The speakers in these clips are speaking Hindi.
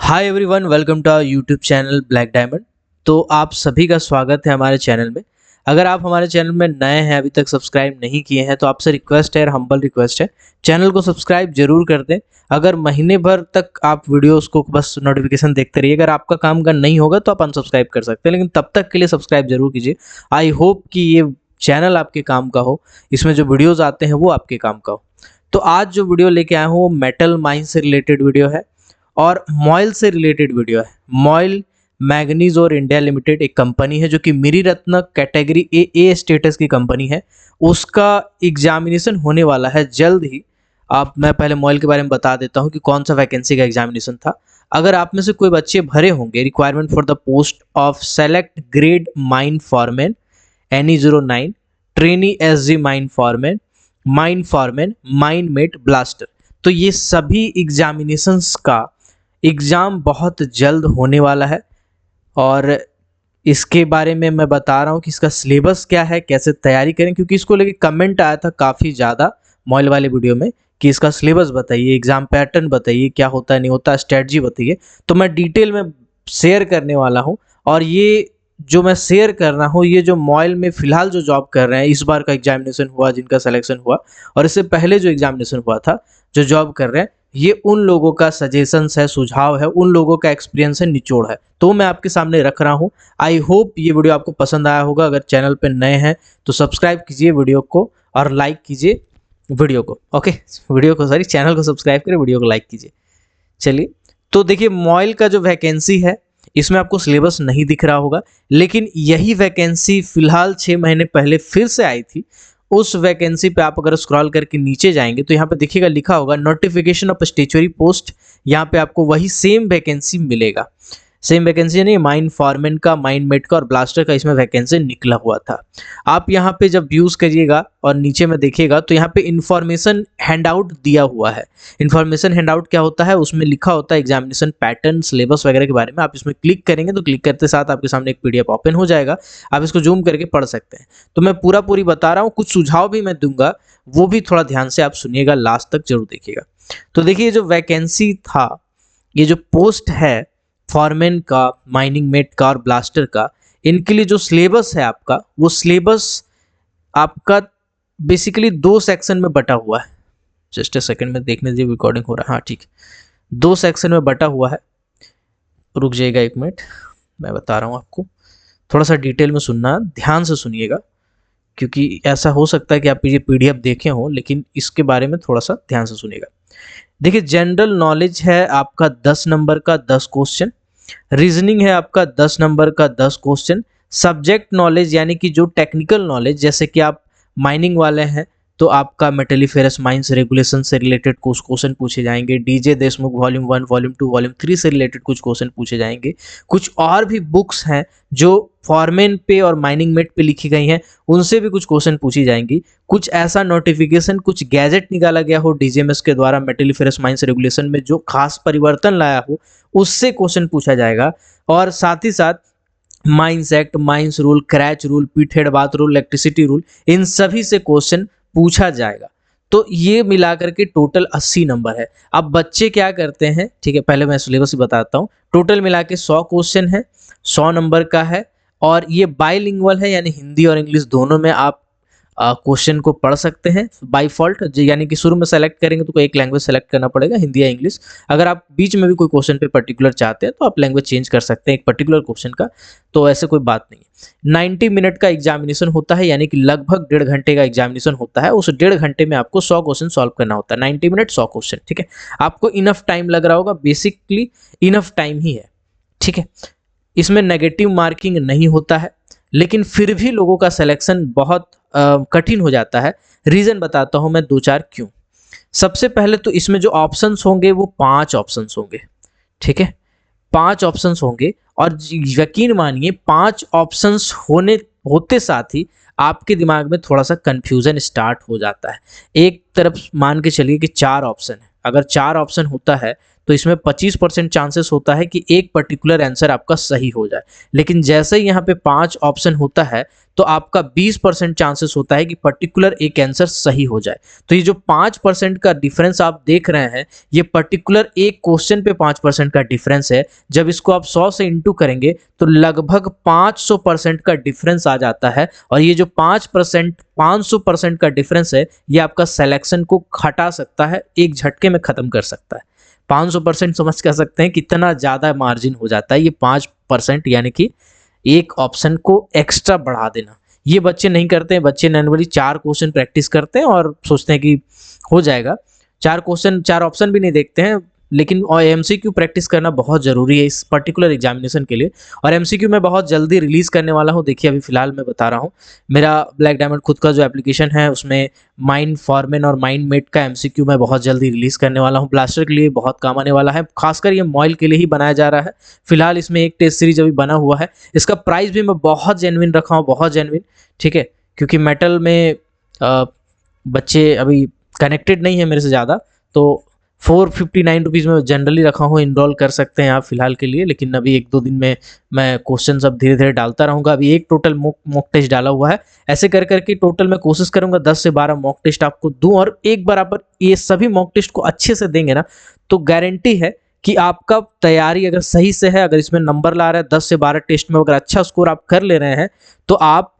Hi everyone, welcome to our YouTube channel Black Diamond. तो आप सभी का स्वागत है हमारे चैनल में। अगर आप हमारे चैनल में नए हैं, अभी तक सब्सक्राइब नहीं किए हैं, तो आपसे रिक्वेस्ट है, हम्बल रिक्वेस्ट है, चैनल को सब्सक्राइब जरूर कर दें। अगर महीने भर तक आप वीडियोस को बस नोटिफिकेशन देखते रहिए, अगर आपका काम का नहीं होगा तो आप अनसब्सक्राइब कर सकते हैं, लेकिन तब तक के लिए सब्सक्राइब जरूर कीजिए। आई होप कि ये चैनल आपके काम का हो, इसमें जो वीडियोज़ आते हैं वो आपके काम का हो। तो आज जो वीडियो लेके आया हूँ वो मेटल माइन से रिलेटेड वीडियो है और मॉयल से रिलेटेड वीडियो है। मॉयल मैग्नीज और इंडिया लिमिटेड एक कंपनी है जो कि मिरी रत्न कैटेगरी ए स्टेटस की कंपनी है। उसका एग्जामिनेशन होने वाला है जल्द ही। आप मैं पहले मॉयल के बारे में बता देता हूं कि कौन सा वैकेंसी का एग्जामिनेशन था। अगर आप में से कोई बच्चे भरे होंगे, requirement for the post of select grade mine foreman NE09, trainee SG mine foreman mine mate blaster, तो ये सभी एग्जामिनेशंस का एग्ज़ाम बहुत जल्द होने वाला है। और इसके बारे में मैं बता रहा हूँ कि इसका सिलेबस क्या है, कैसे तैयारी करें, क्योंकि इसको लेके कमेंट आया था काफ़ी ज़्यादा मॉयल वाले वीडियो में कि इसका सिलेबस बताइए, एग्ज़ाम पैटर्न बताइए, क्या होता है नहीं होता, स्ट्रेटजी बताइए। तो मैं डिटेल में शेयर करने वाला हूँ। और ये जो मैं शेयर कर रहा हूँ, ये जो मॉयल में फ़िलहाल जो जॉब कर रहे हैं, इस बार का एग्जामिनेशन हुआ, जिनका सिलेक्शन हुआ, और इससे पहले जो एग्जामिनेशन हुआ था, जो जॉब कर रहे हैं, ये उन लोगों का सजेशंस है, सुझाव है, उन लोगों का एक्सपीरियंस है, निचोड़ है, तो मैं आपके सामने रख रहा हूँ। आई होप ये वीडियो आपको पसंद आया होगा। अगर चैनल पे नए हैं तो सब्सक्राइब कीजिए वीडियो को और लाइक कीजिए वीडियो को। ओके, चैनल को सब्सक्राइब करें, वीडियो को लाइक कीजिए। चलिए, तो देखिए मॉयल का जो वैकेंसी है, इसमें आपको सिलेबस नहीं दिख रहा होगा, लेकिन यही वैकेंसी फिलहाल 6 महीने पहले फिर से आई थी। उस वैकेंसी पे आप अगर स्क्रॉल करके नीचे जाएंगे तो यहाँ पे देखिएगा, लिखा होगा नोटिफिकेशन ऑफ स्टेचुरी पोस्ट। यहाँ पे आपको वही सेम वैकेंसी मिलेगा। सेम वैकेंसी नहीं, माइन फॉरमैन का, माइन मेट का और ब्लास्टर का इसमें वैकेंसी निकला हुआ था। आप यहाँ पे जब व्यूज़ करिएगा और नीचे में देखिएगा तो यहाँ पे इन्फॉर्मेशन हैंडआउट दिया हुआ है। इन्फॉर्मेशन हैंडआउट क्या होता है, उसमें लिखा होता है एग्जामिनेशन पैटर्न, सिलेबस वगैरह के बारे में। आप इसमें क्लिक करेंगे तो क्लिक करते साथ आपके सामने एक PDF ओपन हो जाएगा। आप इसको जूम करके पढ़ सकते हैं। तो मैं पूरी बता रहा हूँ, कुछ सुझाव भी मैं दूंगा, वो भी थोड़ा ध्यान से आप सुनिएगा, लास्ट तक जरूर देखिएगा। तो देखिए, जो वैकेंसी था, ये जो पोस्ट है फॉरमैन का, माइनिंग मेट का और ब्लास्टर का, इनके लिए जो सिलेबस है आपका, वो सिलेबस आपका बेसिकली 2 सेक्शन में बटा हुआ है। जस्ट अ सेकंड में देखने दीजिए, रिकॉर्डिंग हो रहा है। हाँ ठीक, 2 सेक्शन में बटा हुआ है। रुक जाइएगा 1 मिनट, मैं बता रहा हूँ आपको। थोड़ा सा डिटेल में सुनना, ध्यान से सुनिएगा, क्योंकि ऐसा हो सकता है कि आप ये PDF देखे हों, लेकिन इसके बारे में थोड़ा सा ध्यान से सुनिएगा। देखिए, जनरल नॉलेज है आपका 10 नंबर का 10 क्वेश्चन। रीजनिंग है आपका 10 नंबर का 10 क्वेश्चन। सब्जेक्ट नॉलेज यानी कि जो टेक्निकल नॉलेज, जैसे कि आप माइनिंग वाले हैं तो आपका मेटलीफेरस माइंस रेगुलेशन से रिलेटेड कुछ क्वेश्चन पूछे जाएंगे। DJ Deshmukh volume 1, volume 2, volume 3 से रिलेटेड कुछ क्वेश्चन पूछे जाएंगे। कुछ और भी बुक्स हैं जो फॉरमैन पे और माइनिंग मेट पे लिखी गई हैं, उनसे भी कुछ क्वेश्चन पूछी जाएंगी। कुछ ऐसा नोटिफिकेशन, कुछ गैजेट निकाला गया हो DGMS के द्वारा मेटलीफेरस माइंस रेगुलेशन में, जो खास परिवर्तन लाया हो, उससे क्वेश्चन पूछा जाएगा। और साथ ही साथ mines act, mines rule, creche rule, pit head bath rule, electricity rule, इन सभी से क्वेश्चन पूछा जाएगा। तो ये मिलाकर के टोटल 80 नंबर है। अब बच्चे क्या करते हैं, ठीक है, पहले मैं सिलेबस ही बताता हूँ। टोटल मिला के 100 क्वेश्चन है, 100 नंबर का है, और ये बाइलिंगुअल है, यानी हिंदी और इंग्लिश दोनों में आप क्वेश्चन को पढ़ सकते हैं बाय फॉल्ट। यानी कि शुरू में सेलेक्ट करेंगे तो कोई एक लैंग्वेज सेलेक्ट करना पड़ेगा, हिंदी या इंग्लिश। अगर आप बीच में भी कोई क्वेश्चन पे पर्टिकुलर चाहते हैं तो आप लैंग्वेज चेंज कर सकते हैं एक पर्टिकुलर क्वेश्चन का, तो ऐसे कोई बात नहीं है। 90 मिनट का एग्जामिनेशन होता है, यानी कि लगभग 1.5 घंटे का एग्जामिनेशन होता है। उस 1.5 घंटे में आपको 100 क्वेश्चन सॉल्व करना होता है। 90 मिनट 100 क्वेश्चन, ठीक है। आपको इनफ टाइम लग रहा होगा, बेसिकली इनफ टाइम ही है, ठीक है। इसमें नेगेटिव मार्किंग नहीं होता है, लेकिन फिर भी लोगों का सिलेक्शन बहुत कठिन हो जाता है। रीज़न बताता हूं मैं 2-4 क्यों। सबसे पहले तो इसमें जो ऑप्शंस होंगे वो 5 ऑप्शंस होंगे, ठीक है। 5 ऑप्शंस होंगे, और यकीन मानिए 5 ऑप्शंस होते साथ ही आपके दिमाग में थोड़ा सा कंफ्यूजन स्टार्ट हो जाता है। एक तरफ मान के चलिए कि 4 ऑप्शन है, अगर 4 ऑप्शन होता है तो इसमें 25% चांसेस होता है कि एक पर्टिकुलर आंसर आपका सही हो जाए। लेकिन जैसे ही यहाँ पे 5 ऑप्शन होता है तो आपका 20% चांसेस होता है कि पर्टिकुलर एक आंसर सही हो जाए। तो ये जो 5% का डिफरेंस आप देख रहे हैं, ये पर्टिकुलर एक क्वेश्चन पे 5% का डिफरेंस है। जब इसको आप 100 से इंटू करेंगे तो लगभग 500% का डिफरेंस आ जाता है। और ये जो 500% का डिफरेंस है, ये आपका सिलेक्शन को हटा सकता है, एक झटके में खत्म कर सकता है। 500% समझ कर सकते हैं कितना ज़्यादा मार्जिन हो जाता है ये 5%, यानी कि एक ऑप्शन को एक्स्ट्रा बढ़ा देना। ये बच्चे नहीं करते हैं, बच्चे नॉर्मली 4 क्वेश्चन प्रैक्टिस करते हैं और सोचते हैं कि हो जाएगा। 4 क्वेश्चन 4 ऑप्शन भी नहीं देखते हैं। लेकिन और एमसीक्यू प्रैक्टिस करना बहुत ज़रूरी है इस पर्टिकुलर एग्जामिनेशन के लिए। और एमसीक्यू मैं बहुत जल्दी रिलीज़ करने वाला हूँ। देखिए अभी फ़िलहाल मैं बता रहा हूँ, मेरा ब्लैक डायमंड खुद का जो एप्लीकेशन है उसमें माइंड फॉरमैन और माइंड मेट का एमसीक्यू मैं बहुत जल्दी रिलीज़ करने वाला हूँ। ब्लास्टर के लिए बहुत काम आने वाला है, खासकर ये मॉइल के लिए ही बनाया जा रहा है। फिलहाल इसमें एक टेस्ट सीरीज अभी बना हुआ है। इसका प्राइस भी मैं बहुत जेन्युइन रखा हूँ, बहुत जेन्युइन, ठीक है, क्योंकि मेटल में बच्चे अभी कनेक्टेड नहीं है मेरे से ज़्यादा, तो 459 रुपीज़ में जनरली रखा हूँ। इनरोल कर सकते हैं आप फिलहाल के लिए, लेकिन अभी 1-2 दिन में मैं क्वेश्चन सब धीरे धीरे डालता रहूँगा। अभी एक टोटल मॉक टेस्ट डाला हुआ है। ऐसे कर करके टोटल मैं कोशिश करूँगा 10 से 12 मॉक टेस्ट आपको दूँ। और एक बार आप ये सभी मॉक टेस्ट को अच्छे से देंगे ना, तो गारंटी है कि आपका तैयारी अगर सही से है, अगर इसमें नंबर ला रहा है 10 से 12 टेस्ट में, अगर अच्छा स्कोर आप कर ले रहे हैं, तो आप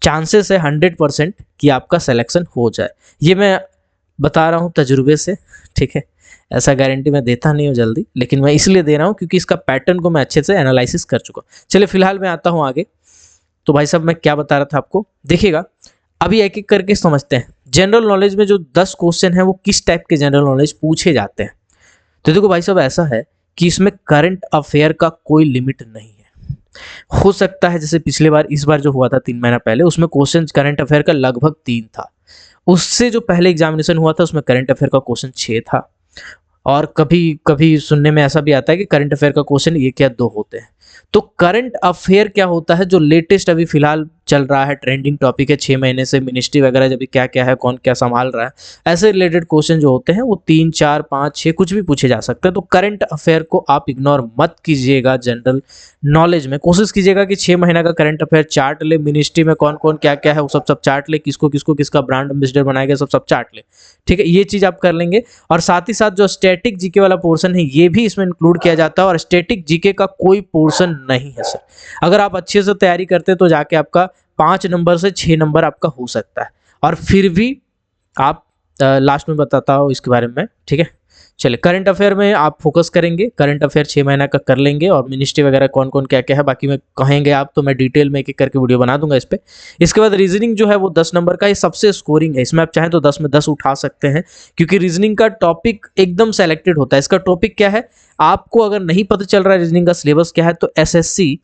चांसेस है 100% कि आपका सिलेक्शन हो जाए। ये मैं बता रहा हूँ तजुर्बे से, ठीक है। ऐसा गारंटी मैं देता नहीं हूँ जल्दी, लेकिन मैं इसलिए दे रहा हूँ क्योंकि इसका पैटर्न को मैं अच्छे से एनालिसिस कर चुका हूँ। चलिए फिलहाल मैं आता हूँ आगे। तो भाई साहब मैं क्या बता रहा था आपको, देखिएगा अभी एक एक करके समझते हैं। जनरल नॉलेज में जो 10 क्वेश्चन है वो किस टाइप के जनरल नॉलेज पूछे जाते हैं। तो देखो भाई साहब, ऐसा है कि इसमें करंट अफेयर का कोई लिमिट नहीं है। हो सकता है जैसे पिछले बार, इस बार जो हुआ था 3 महीना पहले, उसमें क्वेश्चन करंट अफेयर का लगभग 3 था। उससे जो पहले एग्जामिनेशन हुआ था उसमें करंट अफेयर का क्वेश्चन 6 था। और कभी कभी सुनने में ऐसा भी आता है कि करंट अफेयर का क्वेश्चन 1 या 2 होते हैं। तो करंट अफेयर क्या होता है, जो लेटेस्ट अभी फिलहाल चल रहा है, ट्रेंडिंग टॉपिक है 6 महीने से, मिनिस्ट्री वगैरह जब क्या क्या है, कौन क्या संभाल रहा है, ऐसे रिलेटेड क्वेश्चन जो होते हैं वो 3, 4, 5, 6 कुछ भी पूछे जा सकते हैं। तो करंट अफेयर को आप इग्नोर मत कीजिएगा। जनरल नॉलेज में कोशिश कीजिएगा कि 6 महीना का करंट अफेयर चार्ट ले, मिनिस्ट्री में कौन कौन क्या क्या है वो सब चार्ट ले, किसको किसको किसका ब्रांड एम्बेसडर बनाया गया सब चार्ट ले, ठीक है। ये चीज आप कर लेंगे। और साथ ही साथ जो स्टैटिक जीके वाला पोर्शन है ये भी इसमें इंक्लूड किया जाता है। और स्टैटिक जीके का कोई पोर्शन नहीं है सर। अगर आप अच्छे से तैयारी करते हैं तो जाके आपका 5 नंबर से 6 नंबर आपका हो सकता है। और फिर भी आप लास्ट में बताता हूँ इसके बारे में, ठीक है। चलिए करंट अफेयर में आप फोकस करेंगे, करंट अफेयर 6 महीना का कर लेंगे। और मिनिस्ट्री वगैरह कौन कौन क्या क्या है बाकी में कहेंगे आप, तो मैं डिटेल में एक एक करके वीडियो बना दूंगा इस पे। इसके बाद रीजनिंग जो है वो 10 नंबर का, ये सबसे स्कोरिंग है। इसमें आप चाहें तो 10 में 10 उठा सकते हैं, क्योंकि रीजनिंग का टॉपिक एकदम सेलेक्टेड होता है। इसका टॉपिक क्या है आपको अगर नहीं पता चल रहा है रीजनिंग का सिलेबस क्या है, तो एसएससी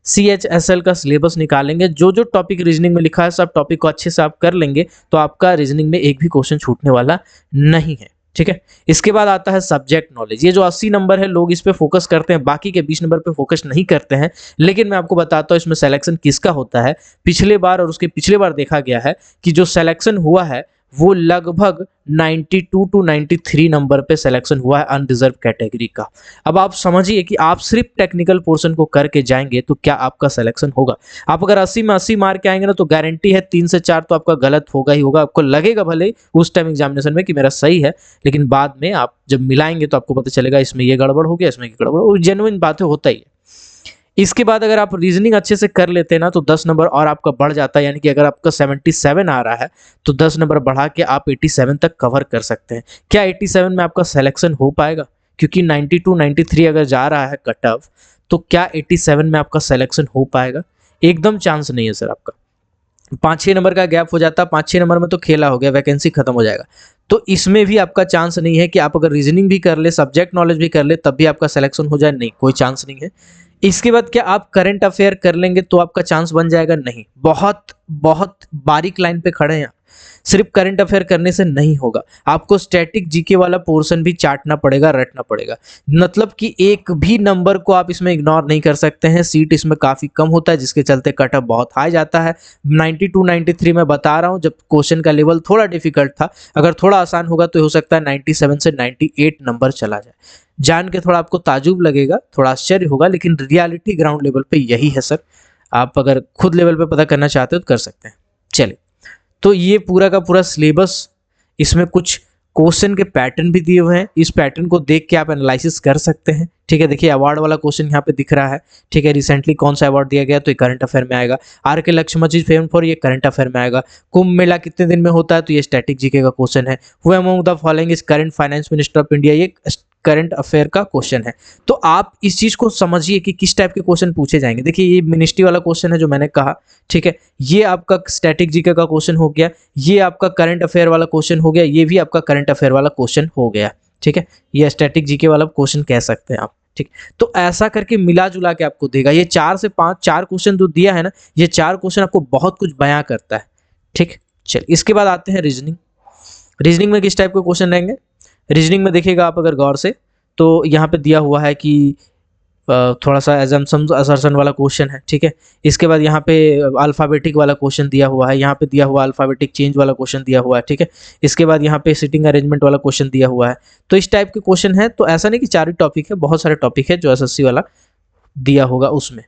CHSL का सिलेबस निकालेंगे। जो जो टॉपिक रीजनिंग में लिखा है सब टॉपिक को अच्छे से आप कर लेंगे तो आपका रीजनिंग में एक भी क्वेश्चन छूटने वाला नहीं है, ठीक है। इसके बाद आता है सब्जेक्ट नॉलेज। ये जो 80 नंबर है लोग इस पे फोकस करते हैं, बाकी के 20 नंबर पे फोकस नहीं करते हैं। लेकिन मैं आपको बताता हूँ इसमें सिलेक्शन किसका होता है। पिछले बार और उसके पिछले बार देखा गया है कि जो सिलेक्शन हुआ है वो लगभग 92 to 93 नंबर पे सिलेक्शन हुआ है अनरिजर्व कैटेगरी का। अब आप समझिए कि आप सिर्फ टेक्निकल पोर्शन को करके जाएंगे तो क्या आपका सिलेक्शन होगा। आप अगर 80 में 80 मार के आएंगे ना तो गारंटी है 3 से 4 तो आपका गलत होगा ही होगा। आपको लगेगा भले उस टाइम एग्जामिनेशन में कि मेरा सही है, लेकिन बाद में आप जब मिलाएंगे तो आपको पता चलेगा इसमें ये गड़बड़ हो गया, इसमें ये गड़बड़ हो, जेन्युइन बातें होता ही है। इसके बाद अगर आप रीजनिंग अच्छे से कर लेते हैं ना तो 10 नंबर और आपका बढ़ जाता है। यानी कि अगर आपका 77 आ रहा है तो 10 नंबर बढ़ा के आप 87 तक कवर कर सकते हैं। क्या 87 में आपका सिलेक्शन हो पाएगा? क्योंकि 92 93 अगर जा रहा है कट ऑफ, तो क्या 87 में आपका सिलेक्शन हो पाएगा? एकदम चांस नहीं है सर आपका। 5-6 नंबर का गैप हो जाता है, 5-6 नंबर में तो खेला हो गया, वैकेंसी खत्म हो जाएगा। तो इसमें भी आपका चांस नहीं है कि आप अगर रीजनिंग भी कर ले, सब्जेक्ट नॉलेज भी कर ले, तब भी आपका सिलेक्शन हो जाए, नहीं, कोई चांस नहीं है। इसके बाद क्या आप करंट अफेयर कर लेंगे तो आपका चांस बन जाएगा? नहीं, बहुत बहुत बारीक लाइन पे खड़े हैं। सिर्फ करंट अफेयर करने से नहीं होगा, आपको स्टैटिक जीके वाला पोर्शन भी चाटना पड़ेगा, रटना पड़ेगा। मतलब कि एक भी नंबर को आप इसमें इग्नोर नहीं कर सकते हैं। सीट इसमें काफ़ी कम होता है जिसके चलते कट ऑफ बहुत हाई जाता है। 92 93 में बता रहा हूँ, जब क्वेश्चन का लेवल थोड़ा डिफिकल्ट था, अगर थोड़ा आसान होगा तो हो सकता है 97 से 98 नंबर चला जाए। जान के थोड़ा आपको ताजुब लगेगा, थोड़ा आश्चर्य होगा, लेकिन रियलिटी ग्राउंड लेवल पे यही है सर। आप अगर खुद लेवल पे पता करना चाहते हो तो कर सकते हैं। चलिए, तो ये पूरा का पूरा सिलेबस, इसमें कुछ क्वेश्चन के पैटर्न भी दिए हुए हैं। इस पैटर्न को देख के आप एनालिसिस कर सकते हैं। ठीक है, देखिए अवार्ड वाला क्वेश्चन यहाँ पे दिख रहा है। ठीक है, रिसेंटली कौन सा अवार्ड दिया गया, तो ये करंट अफेयर में आएगा। आर के लक्ष्मण फेम फॉर, ये करंट अफेयर में आएगा। कुंभ मेला कितने दिन में होता है, तो ये स्टैटिक जीके का क्वेश्चन है। Who among the following is current finance minister of India, ये करंट अफेयर का क्वेश्चन है। तो आप इस चीज को समझिए कि किस टाइप के क्वेश्चन पूछे जाएंगे। देखिए ये मिनिस्ट्री वाला क्वेश्चन है जो मैंने कहा, ठीक है, ये आपका स्टैटिक जीके का क्वेश्चन हो गया, ये आपका करंट अफेयर वाला क्वेश्चन हो गया, ये भी आपका करंट अफेयर वाला क्वेश्चन हो गया। ठीक है, ये स्टैटिक जीके वाला क्वेश्चन कह सकते हैं आप। ठीक, तो ऐसा करके मिला जुला के आपको देगा। ये 4 से 5 4 क्वेश्चन जो दिया है ना, ये 4 क्वेश्चन आपको बहुत कुछ बयां करता है। ठीक, चलिए इसके बाद आते हैं रीजनिंग। रीजनिंग में किस टाइप के क्वेश्चन रहेंगे, रीजनिंग में देखिएगा आप अगर गौर से, तो यहाँ पे दिया हुआ है कि थोड़ा सा एजम्पशन असर्शन वाला क्वेश्चन है। ठीक है, इसके बाद यहाँ पे अल्फ़ाबेटिक वाला क्वेश्चन दिया हुआ है, यहाँ पे दिया हुआ अल्फ़ाबेटिक चेंज वाला क्वेश्चन दिया हुआ है। ठीक है, इसके बाद यहाँ पे सिटिंग अरेंजमेंट वाला क्वेश्चन दिया हुआ है। तो इस टाइप के क्वेश्चन है। तो ऐसा नहीं कि 4 ही टॉपिक है, बहुत सारे टॉपिक है जो एसएससी वाला दिया होगा उसमें।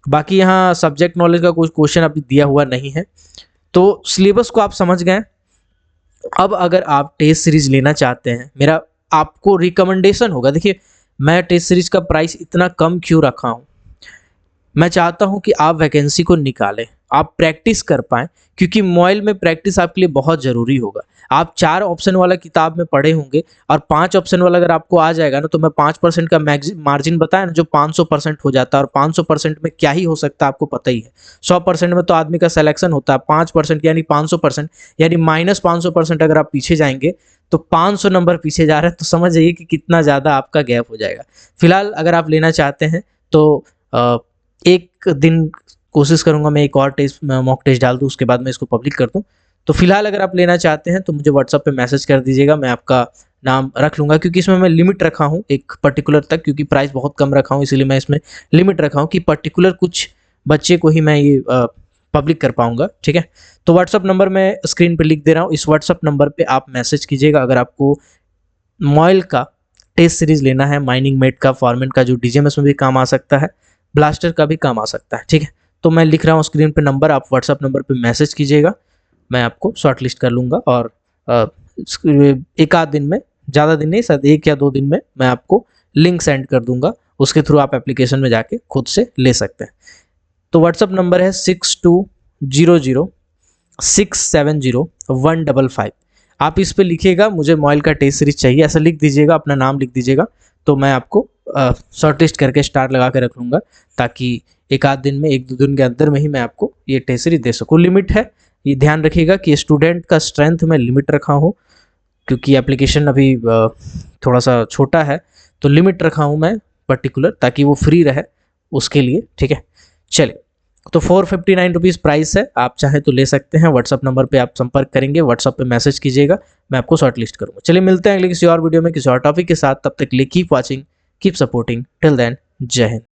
बाकी यहाँ सब्जेक्ट नॉलेज का कुछ क्वेश्चन अभी दिया हुआ नहीं है। तो सिलेबस को आप समझ गए। अब अगर आप टेस्ट सीरीज लेना चाहते हैं, मेरा आपको रिकमेंडेशन होगा, देखिए मैं टेस्ट सीरीज का प्राइस इतना कम क्यों रखा हूँ, मैं चाहता हूँ कि आप वैकेंसी को निकालें, आप प्रैक्टिस कर पाएँ, क्योंकि मॉइल में प्रैक्टिस आपके लिए बहुत ज़रूरी होगा। आप 4 ऑप्शन वाला किताब में पढ़े होंगे और 5 ऑप्शन वाला अगर आपको आ जाएगा ना, तो मैं 5% का मार्जिन बताया ना, जो 500% हो जाता है। और 500% में क्या ही हो सकता है आपको पता ही है। 100% में तो आदमी का सिलेक्शन होता है, 5% यानी 500%, यानी -500% अगर आप पीछे जाएंगे तो 500 नंबर पीछे जा रहे हैं, तो समझ जाइए कि कितना ज़्यादा आपका गैप हो जाएगा। फिलहाल अगर आप लेना चाहते हैं तो एक दिन कोशिश करूंगा मैं एक और टेस्ट मॉक टेस्ट डाल दूं, उसके बाद मैं इसको पब्लिक कर दूं। तो फिलहाल अगर आप लेना चाहते हैं तो मुझे व्हाट्सएप पे मैसेज कर दीजिएगा, मैं आपका नाम रख लूँगा, क्योंकि इसमें मैं लिमिट रखा हूँ एक पर्टिकुलर तक, क्योंकि प्राइस बहुत कम रखा हूँ, इसीलिए मैं इसमें लिमिट रखा हूँ कि पर्टिकुलर कुछ बच्चे को ही मैं ये पब्लिक कर पाऊँगा। ठीक है, तो व्हाट्सअप नंबर मैं स्क्रीन पर लिख दे रहा हूँ, इस व्हाट्सअप नंबर पर आप मैसेज कीजिएगा अगर आपको मॉइल का टेस्ट सीरीज लेना है, माइनिंग मेट का, फॉर्मेट का, जो डीजीएमएस में भी काम आ सकता है, ब्लास्टर का भी काम आ सकता है। ठीक है, तो मैं लिख रहा हूँ स्क्रीन पे नंबर, आप व्हाट्सअप नंबर पे मैसेज कीजिएगा, मैं आपको शॉर्ट लिस्ट कर लूँगा और एक आध दिन में, ज़्यादा दिन नहीं, शायद 1 या 2 दिन में मैं आपको लिंक सेंड कर दूंगा, उसके थ्रू आप एप्लीकेशन में जाके खुद से ले सकते हैं। तो व्हाट्सअप नंबर है 6200670155। आप इस पे लिखिएगा मुझे मॉइल का टेस्ट सीरीज चाहिए, ऐसा लिख दीजिएगा, अपना नाम लिख दीजिएगा, तो मैं आपको शॉर्ट लिस्ट करके स्टार लगा के रख लूँगा, ताकि एक आध दिन में, 1-2 दिन के अंदर में ही मैं आपको ये टेस्ट सीरीज दे सकूँ। लिमिट है, ये ध्यान रखिएगा कि स्टूडेंट का स्ट्रेंथ में लिमिट रखा हूँ, क्योंकि एप्लीकेशन अभी थोड़ा सा छोटा है, तो लिमिट रखा हूँ मैं पर्टिकुलर, ताकि वो फ्री रहे उसके लिए। ठीक है, चलिए, तो 459 रुपीज़ प्राइस है, आप चाहें तो ले सकते हैं। व्हाट्सअप नंबर पे आप संपर्क करेंगे, व्हाट्सअप पे मैसेज कीजिएगा, मैं आपको शॉर्ट लिस्ट करूँगा। चलिए मिलते हैं अगले किसी और वीडियो में किसी और टॉपिक के साथ, तब तक के लिए keep watching, keep supporting, till then जय हिंद।